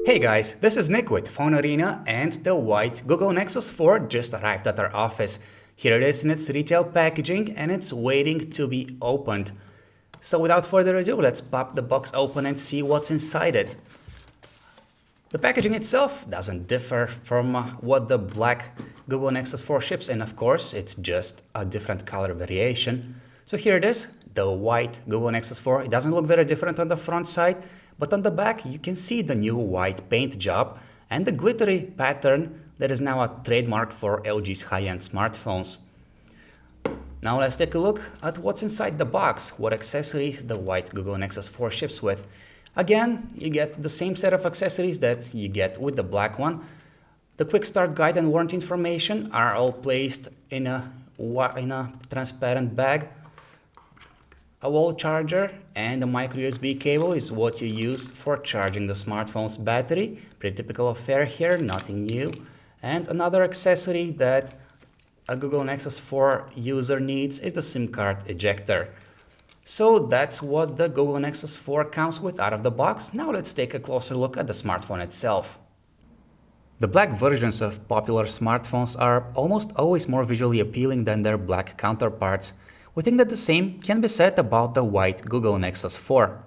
Hey guys, this is Nick with PhoneArena, and the white Google Nexus 4 just arrived at our office. Here it is in its retail packaging and it's waiting to be opened. So without further ado, let's pop the box open and see what's inside it. The packaging itself doesn't differ from what the black Google Nexus 4 ships in, of course, it's just a different color variation. So here it is, the white Google Nexus 4. It doesn't look very different on the front side, but on the back you can see the new white paint job and the glittery pattern that is now a trademark for LG's high-end smartphones. Now let's take a look at what's inside the box, what accessories the white Google Nexus 4 ships with. Again, you get the same set of accessories that you get with the black one. The quick start guide and warranty information are all placed in a transparent bag. A wall charger and a micro USB cable is what you use for charging the smartphone's battery. Pretty typical affair here, nothing new. And another accessory that a Google Nexus 4 user needs is the Sim Card Ejector. So that's what the Google Nexus 4 comes with out of the box. Now let's take a closer look at the smartphone itself. The black versions of popular smartphones are almost always more visually appealing than their black counterparts. We think that the same can be said about the white Google Nexus 4.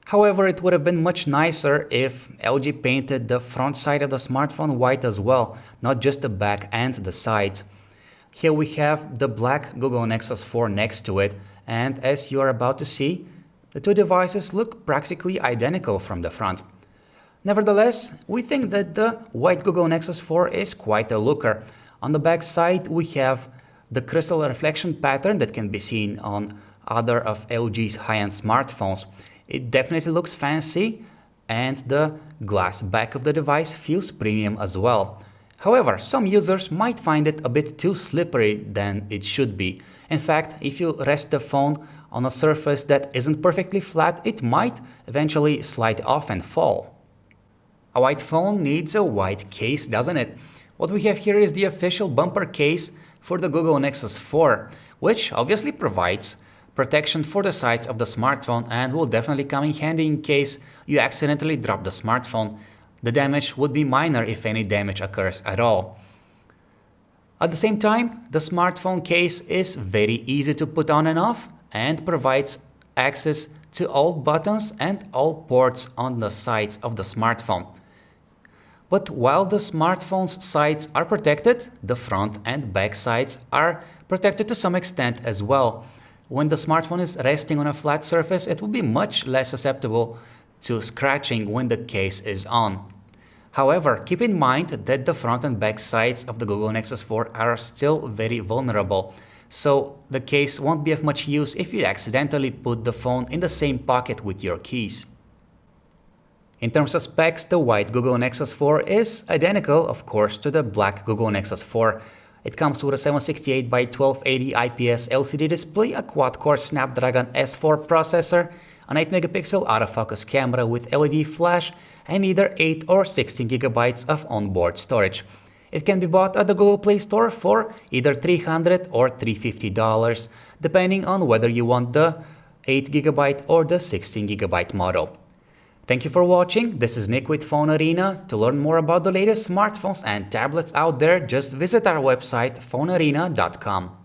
However, it would have been much nicer if LG painted the front side of the smartphone white as well, not just the back and the sides. Here we have the black Google Nexus 4 next to it, and as you are about to see, the two devices look practically identical from the front. Nevertheless, we think that the white Google Nexus 4 is quite a looker. On the back side we have the crystal reflection pattern that can be seen on other of LG's high-end smartphones. It definitely looks fancy, and the glass back of the device feels premium as well. However, some users might find it a bit too slippery than it should be. In fact, if you rest the phone on a surface that isn't perfectly flat, it might eventually slide off and fall. A white phone needs a white case, doesn't it? What we have here is the official bumper case for the Google Nexus 4, which obviously provides protection for the sides of the smartphone and will definitely come in handy in case you accidentally drop the smartphone. The damage would be minor if any damage occurs at all. At the same time, the smartphone case is very easy to put on and off and provides access to all buttons and all ports on the sides of the smartphone. But while the smartphone's sides are protected, the front and back sides are protected to some extent as well. When the smartphone is resting on a flat surface, it will be much less susceptible to scratching when the case is on. However, keep in mind that the front and back sides of the Google Nexus 4 are still very vulnerable, so the case won't be of much use if you accidentally put the phone in the same pocket with your keys. In terms of specs, the white Google Nexus 4 is identical, of course, to the black Google Nexus 4. It comes with a 768 by 1280 IPS LCD display, a quad-core Snapdragon S4 processor, an 8-megapixel autofocus camera with LED flash, and either 8 or 16 GB of onboard storage. It can be bought at the Google Play Store for either $300 or $350, depending on whether you want the 8 GB or the 16 GB model. Thank you for watching. This is Nick with PhoneArena. To learn more about the latest smartphones and tablets out there, just visit our website phonearena.com.